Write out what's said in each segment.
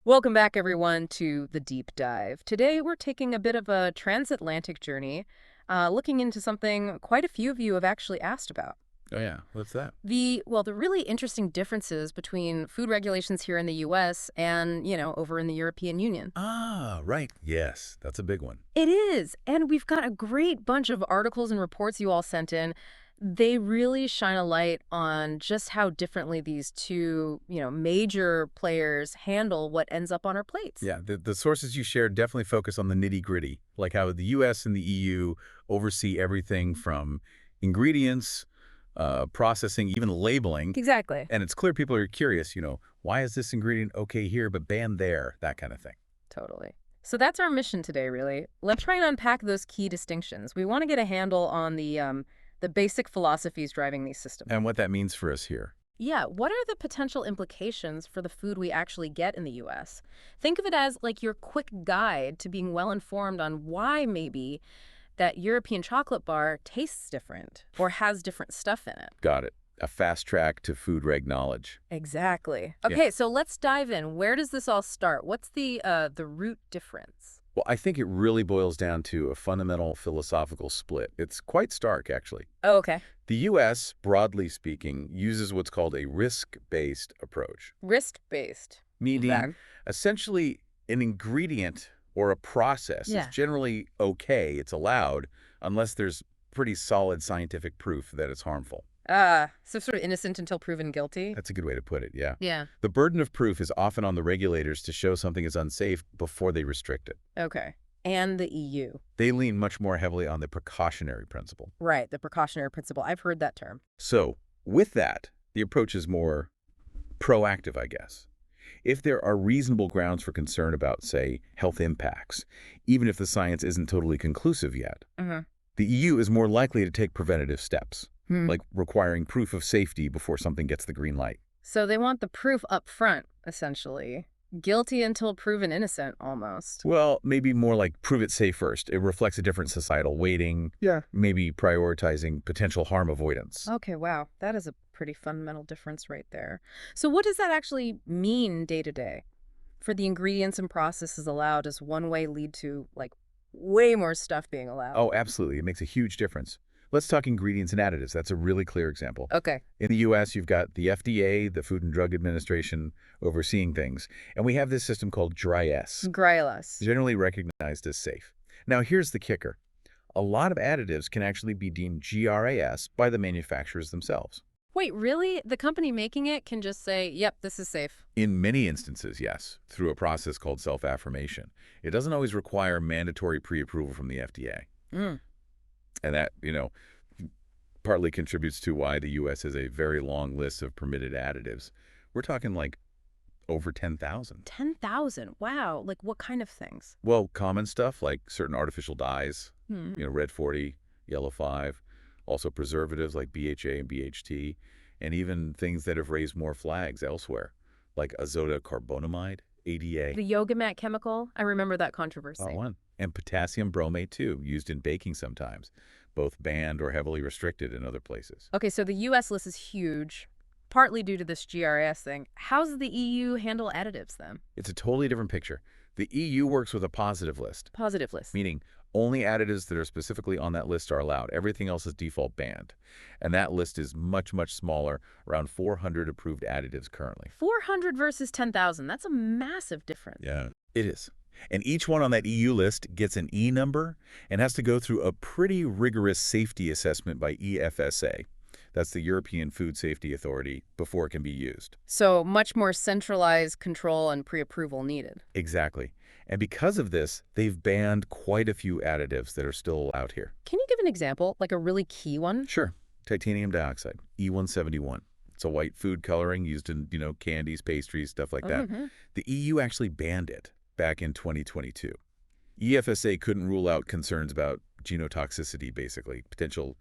Welcome back, everyone, to The Deep Dive. Today, we're taking a bit of a transatlantic journey, looking into something quite a few of you have actually asked about. Oh yeah, what's that? The really interesting differences between food regulations here in the U.S. and, over in the European Union. Ah, right. Yes, that's a big one. It is, and we've got a great bunch of articles and reports you all sent in. They really shine a light on just how differently these two, major players handle what ends up on our plates. Yeah, the sources you shared definitely focus on the nitty-gritty, like how the US and the EU oversee everything from ingredients, processing, even labeling. Exactly. And it's clear people are curious, why is this ingredient okay here but banned there, that kind of thing. Totally. So that's our mission today, really. Let's try and unpack those key distinctions. We want to get a handle on the basic philosophies driving these systems. And what that means for us here. Yeah, what are the potential implications for the food we actually get in the US? Think of it as like your quick guide to being well informed on why maybe that European chocolate bar tastes different or has different stuff in it. Got it. A fast track to food reg knowledge. Exactly. Yeah. Okay, so let's dive in. Where does this all start? What's the root difference? Well, I think it really boils down to a fundamental philosophical split. It's quite stark, actually. Oh, okay. The U.S., broadly speaking, uses what's called a risk-based approach, Risk-based. meaning Okay. essentially an ingredient or a process Yeah. is generally okay, it's allowed, unless there's pretty solid scientific proof that it's harmful. So sort of innocent until proven guilty? That's a good way to put it, yeah. Yeah. The burden of proof is often on the regulators to show something is unsafe before they restrict it. Okay. And the EU. They lean much more heavily on the precautionary principle. Right, the precautionary principle. I've heard that term. So, with that, the approach is more proactive, I guess. If there are reasonable grounds for concern about, say, health impacts, even if the science isn't totally conclusive yet, Mm-hmm. the EU is more likely to take preventative steps, Hmm. like requiring proof of safety before something gets the green light. So they want the proof up front, essentially. Guilty until proven innocent, almost. Well, maybe more like prove it safe first. It reflects a different societal weighting. Yeah. Maybe prioritizing potential harm avoidance. Okay, wow. That is a pretty fundamental difference right there. So what does that actually mean day to day? For the ingredients and processes allowed, does one way lead to, like, way more stuff being allowed? Oh, absolutely. It makes a huge difference. Let's talk ingredients and additives. That's a really clear example. Okay. In the U.S., you've got the FDA, the Food and Drug Administration, overseeing things. And we have this system called DRY-S, Grylas. generally recognized as safe. Now, here's the kicker. A lot of additives can actually be deemed GRAS by the manufacturers themselves. Wait, really? The company making it can just say, yep, this is safe. In many instances, yes, through a process called self-affirmation. It doesn't always require mandatory pre-approval from the FDA. Mm. And that, partly contributes to why the U.S. has a very long list of permitted additives. We're talking like over 10,000. 10,000. Wow. Like what kind of things? Well, common stuff like certain artificial dyes, Hmm. red 40, yellow 5, also preservatives like BHA and BHT, and even things that have raised more flags elsewhere, like azotocarbonamide, ADA. The yoga mat chemical? I remember that controversy. Oh, one. And potassium bromate, too, used in baking sometimes, both banned or heavily restricted in other places. Okay, so the U.S. list is huge, partly due to this GRS thing. How's the EU handle additives then? It's a totally different picture. The EU works with a positive list, Positive list. meaning only additives that are specifically on that list are allowed. Everything else is default banned. And that list is much, much smaller, around 400 approved additives currently. 400 versus 10,000. That's a massive difference. Yeah, it is. And each one on that EU list gets an E number and has to go through a pretty rigorous safety assessment by EFSA. That's the European Food Safety Authority, before it can be used. So much more centralized control and pre-approval needed. Exactly. And because of this, they've banned quite a few additives that are still allowed here. Can you give an example, like a really key one? Sure. Titanium dioxide, E171. It's a white food coloring used in, candies, pastries, stuff like that. Mhm. The EU actually banned it back in 2022. EFSA couldn't rule out concerns about genotoxicity, basically, potential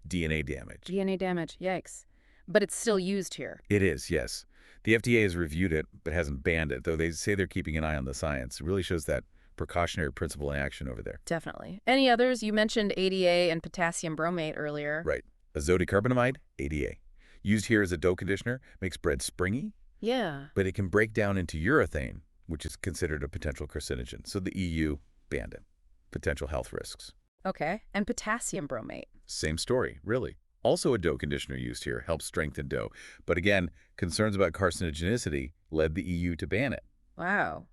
DNA damage. DNA damage, yikes. But it's still used here. It is, yes. The FDA has reviewed it, but hasn't banned it, though they say they're keeping an eye on the science. It really shows that precautionary principle in action over there. Definitely. Any others? You mentioned ADA and potassium bromate earlier. Right. Azotocarbonamide, ADA. Used here as a dough conditioner, makes bread springy, Yeah. but it can break down into urethane, which is considered a potential carcinogen. So the EU banned it. Potential health risks. Okay. And potassium bromate. Same story, really. Also a dough conditioner used here helps strengthen dough. But again, concerns about carcinogenicity led the EU to ban it. Wow.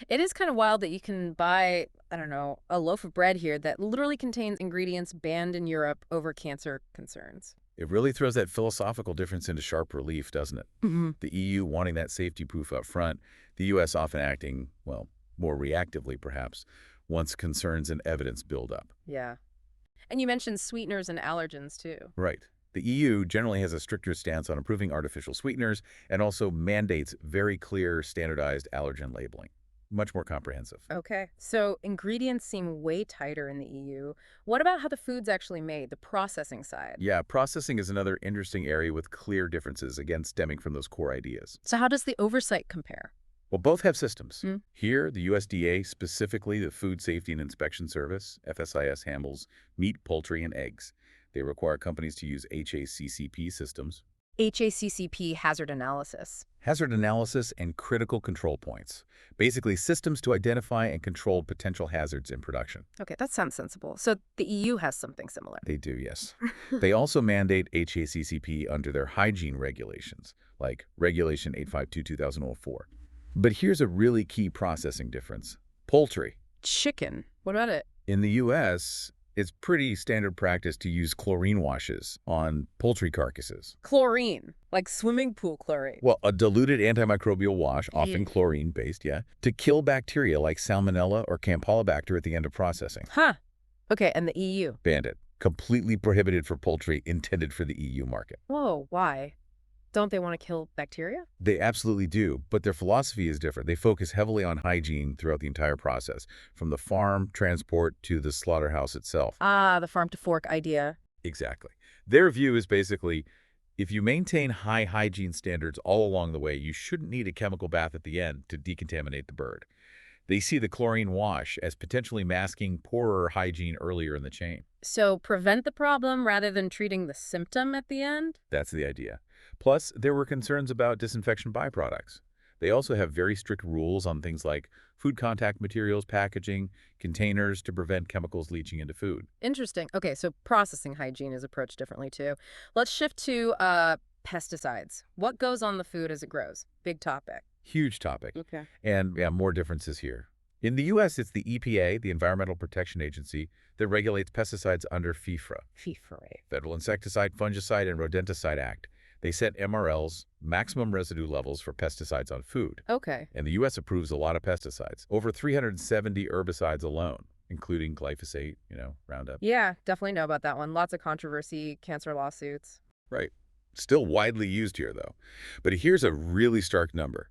It is kind of wild that you can buy, I don't know, a loaf of bread here that literally contains ingredients banned in Europe over cancer concerns. It really throws that philosophical difference into sharp relief, doesn't it? Hmm. The EU wanting that safety proof up front, the US often acting, well, more reactively perhaps, once concerns and evidence build up. Yeah. And you mentioned sweeteners and allergens too. Right. The EU generally has a stricter stance on approving artificial sweeteners and also mandates very clear, standardized allergen labeling. Much more comprehensive. Okay. So ingredients seem way tighter in the EU. What about how the food's actually made, the processing side? Yeah, processing is another interesting area with clear differences, again, stemming from those core ideas. So how does the oversight compare? Well, both have systems. Hmm. Here, the USDA, specifically the Food Safety and Inspection Service, FSIS, handles meat, poultry, and eggs. They require companies to use HACCP systems, HACCP hazard analysis. hazard analysis, and critical control points. Basically, systems to identify and control potential hazards in production. Okay, that sounds sensible. So the EU has something similar. They do, yes. They also mandate HACCP under their hygiene regulations, like Regulation 852-2004. But here's a really key processing difference. Poultry. Chicken. What about it? In the U.S., it's pretty standard practice to use chlorine washes on poultry carcasses. Chlorine, like swimming pool chlorine. Well, a diluted antimicrobial wash, often Yeah. chlorine-based, yeah, to kill bacteria like Salmonella or Campylobacter at the end of processing. Huh. Okay, and the EU. Banned it. Completely prohibited for poultry intended for the EU market. Whoa, why? Don't they want to kill bacteria? They absolutely do, but their philosophy is different. They focus heavily on hygiene throughout the entire process, from the farm, transport, to the slaughterhouse itself. Ah, the farm to fork idea. Exactly. Their view is basically, if you maintain high hygiene standards all along the way, you shouldn't need a chemical bath at the end to decontaminate the bird. They see the chlorine wash as potentially masking poorer hygiene earlier in the chain. So prevent the problem rather than treating the symptom at the end? That's the idea. Plus, there were concerns about disinfection byproducts. They also have very strict rules on things like food contact materials, packaging, containers to prevent chemicals leaching into food. Interesting. Okay, so processing hygiene is approached differently too. Let's shift to pesticides. What goes on the food as it grows? Big topic. Huge topic. Okay. And yeah, more differences here. In the U.S., it's the EPA, the Environmental Protection Agency, that regulates pesticides under FIFRA, FIFRA. Federal Insecticide, Fungicide, and Rodenticide Act. They set MRLs, maximum residue levels for pesticides on food. Okay. And the U.S. approves a lot of pesticides, over 370 herbicides alone, including glyphosate, Roundup. Yeah, definitely know about that one. Lots of controversy, cancer lawsuits. Right. Still widely used here, though. But here's a really stark number.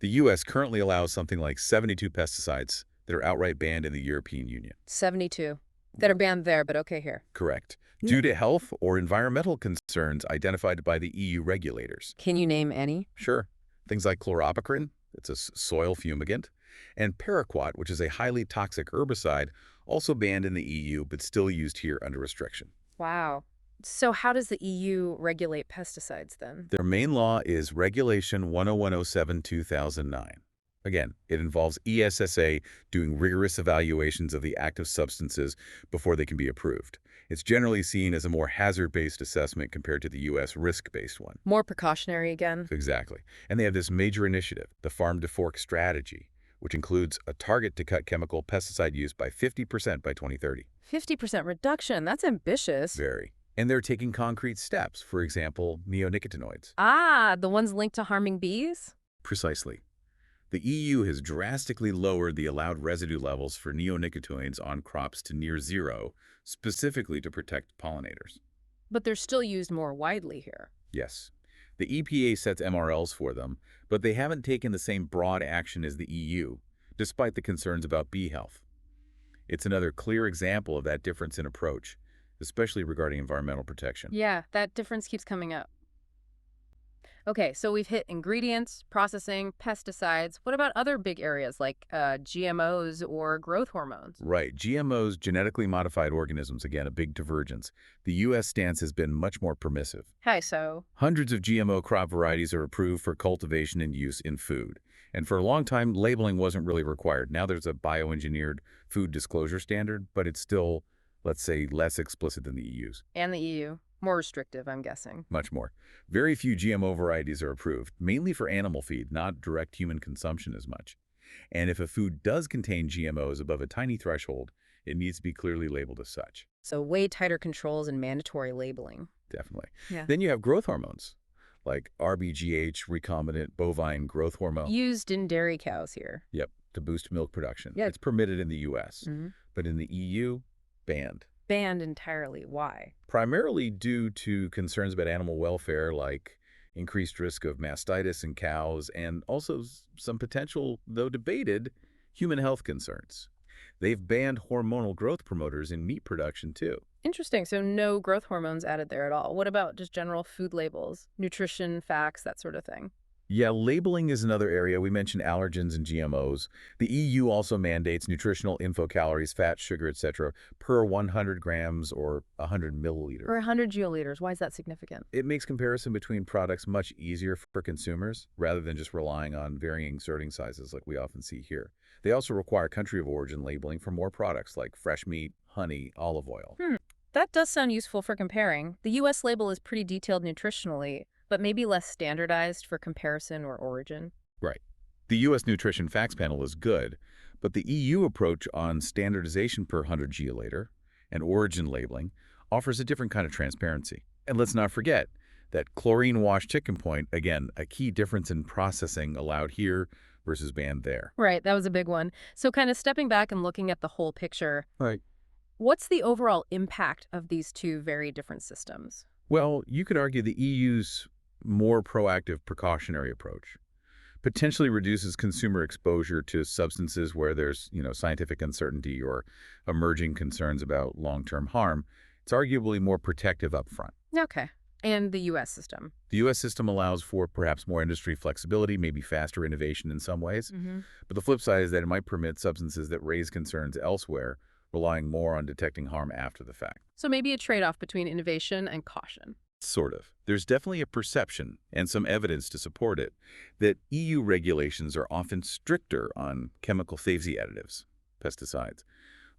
The U.S. currently allows something like 72 pesticides that are outright banned in the European Union. 72 that are banned there, but okay here. Correct. Due to health or environmental concerns identified by the EU regulators. Can you name any? Sure. Things like chloropicrin, it's a soil fumigant, and paraquat, which is a highly toxic herbicide, also banned in the EU but still used here under restriction. Wow. So how does the EU regulate pesticides then? Their main law is Regulation 10107-2009. Again, it involves ESSA doing rigorous evaluations of the active substances before they can be approved. It's generally seen as a more hazard-based assessment compared to the U.S. risk-based one. More precautionary again? Exactly. And they have this major initiative, the Farm to Fork Strategy, which includes a target to cut chemical pesticide use by 50% by 2030. 50% reduction. That's ambitious. Very. And they're taking concrete steps, for example, neonicotinoids. Ah, the ones linked to harming bees? Precisely. The EU has drastically lowered the allowed residue levels for neonicotinoids on crops to near zero, specifically to protect pollinators. But they're still used more widely here. Yes. The EPA sets MRLs for them, but they haven't taken the same broad action as the EU, despite the concerns about bee health. It's another clear example of that difference in approach, especially regarding environmental protection. Yeah, that difference keeps coming up. Okay, so we've hit ingredients, processing, pesticides. What about other big areas like GMOs or growth hormones? Right. GMOs, genetically modified organisms, again, a big divergence. The U.S. stance has been much more permissive. Okay, so Hundreds of GMO crop varieties are approved for cultivation and use in food. And for a long time, labeling wasn't really required. Now there's a bioengineered food disclosure standard, but it's still, let's say, less explicit than the EU's. And the EU. More restrictive, I'm guessing. Much more. Very few GMO varieties are approved, mainly for animal feed, not direct human consumption as much. And if a food does contain GMOs above a tiny threshold, it needs to be clearly labeled as such. So way tighter controls and mandatory labeling. Definitely. Yeah. Then you have growth hormones, like RBGH, recombinant bovine growth hormone. Used in dairy cows here. Yep, to boost milk production. Yeah. It's permitted in the U.S., Mm-hmm. but in the EU, banned. Banned entirely. Why? Primarily due to concerns about animal welfare, like increased risk of mastitis in cows, and also some potential, though debated, human health concerns. They've banned hormonal growth promoters in meat production, too. Interesting. So no growth hormones added there at all. What about just general food labels, nutrition facts, that sort of thing? Yeah, labeling is another area. We mentioned allergens and GMOs. The EU also mandates nutritional info calories, fat, sugar, etc. per 100 grams or 100 milliliters. Or 100 geoliters. Why is that significant? It makes comparison between products much easier for consumers rather than just relying on varying serving sizes like we often see here. They also require country of origin labeling for more products like fresh meat, honey, olive oil. That does sound useful for comparing. The U.S. label is pretty detailed nutritionally, but maybe less standardized for comparison or origin. Right. The U.S. Nutrition Facts Panel is good, but the EU approach on standardization per 100 geoliter and origin labeling offers a different kind of transparency. And let's not forget that chlorine-washed chicken point, again, a key difference in processing allowed here versus banned there. Right, that was a big one. So kind of stepping back and looking at the whole picture, Right. what's the overall impact of these two very different systems? Well, you could argue the EU's more proactive precautionary approach potentially reduces consumer exposure to substances where there's, scientific uncertainty or emerging concerns about long-term harm. It's arguably more protective up front. Okay. And the U.S. system? The U.S. system allows for perhaps more industry flexibility, maybe faster innovation in some ways. But the flip side is that it might permit substances that raise concerns elsewhere, relying more on detecting harm after the fact. So maybe a trade-off between innovation and caution. Sort of. There's definitely a perception, and some evidence to support it, that EU regulations are often stricter on chemical safety additives, pesticides.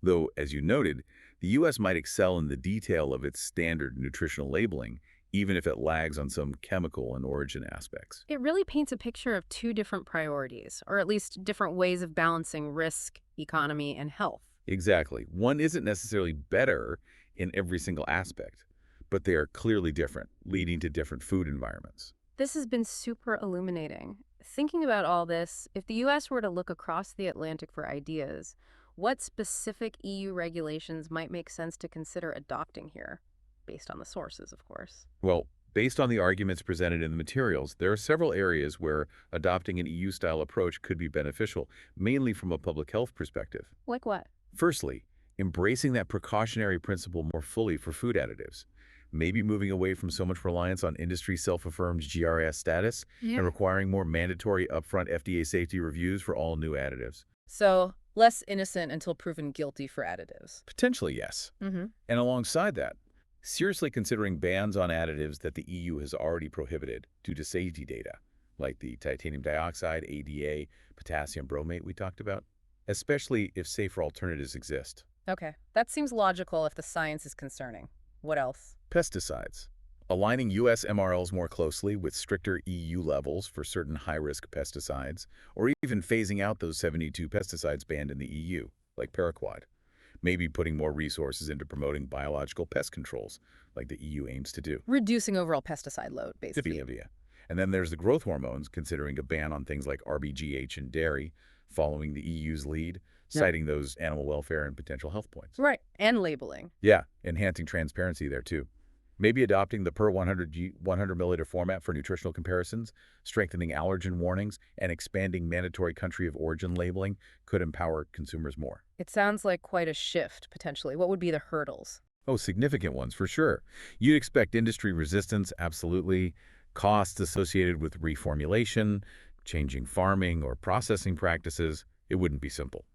Though, as you noted, the U.S. might excel in the detail of its standard nutritional labeling, even if it lags on some chemical and origin aspects. It really paints a picture of two different priorities, or at least different ways of balancing risk, economy, and health. Exactly. One isn't necessarily better in every single aspect, but they are clearly different, leading to different food environments. This has been super illuminating. Thinking about all this, if the U.S. were to look across the Atlantic for ideas, what specific EU regulations might make sense to consider adopting here? Based on the sources, of course. Well, based on the arguments presented in the materials, there are several areas where adopting an EU-style approach could be beneficial, mainly from a public health perspective. Like what? Firstly, embracing that precautionary principle more fully for food additives. Maybe moving away from so much reliance on industry self-affirmed GRS status and requiring more mandatory upfront FDA safety reviews for all new additives. So, less innocent until proven guilty for additives. Potentially, yes. And alongside that, seriously considering bans on additives that the EU has already prohibited due to safety data, like the titanium dioxide, ADA, potassium bromate we talked about, especially if safer alternatives exist. Okay, that seems logical if the science is concerning. What else? Pesticides. Aligning U.S. MRLs more closely with stricter EU levels for certain high-risk pesticides, or even phasing out those 72 pesticides banned in the EU, like paraquat. Maybe putting more resources into promoting biological pest controls, like the EU aims to do. Reducing overall pesticide load, basically. Yeah. And then there's the growth hormones, considering a ban on things like RBGH in dairy, following the EU's lead, citing those animal welfare and potential health points. Right, and labeling. Yeah, enhancing transparency there too. Maybe adopting the per 100 milliliter format for nutritional comparisons, strengthening allergen warnings, and expanding mandatory country of origin labeling could empower consumers more. It sounds like quite a shift, potentially. What would be the hurdles? Oh, significant ones, for sure. You'd expect industry resistance, absolutely. Costs associated with reformulation, changing farming or processing practices. It wouldn't be simple.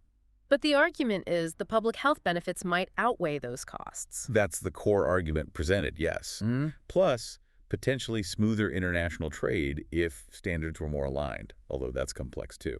But the argument is the public health benefits might outweigh those costs. That's the core argument presented, yes. Plus, potentially smoother international trade if standards were more aligned, although that's complex too.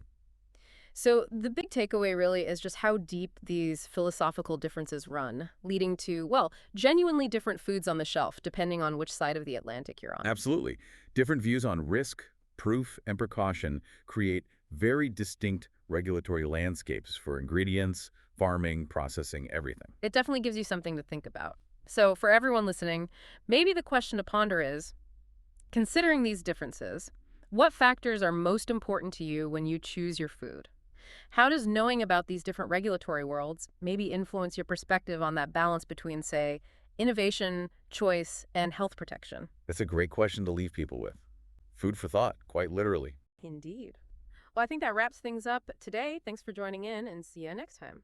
So the big takeaway really is just how deep these philosophical differences run, leading to, well, genuinely different foods on the shelf, depending on which side of the Atlantic you're on. Absolutely. Different views on risk, proof, and precaution create very distinct regulatory landscapes for ingredients, farming, processing, everything. It definitely gives you something to think about. So for everyone listening, maybe the question to ponder is, considering these differences, what factors are most important to you when you choose your food? How does knowing about these different regulatory worlds maybe influence your perspective on that balance between, say, innovation, choice, and health protection? That's a great question to leave people with. Food for thought, quite literally. Indeed. Well, I think that wraps things up today. Thanks for joining in and see you next time.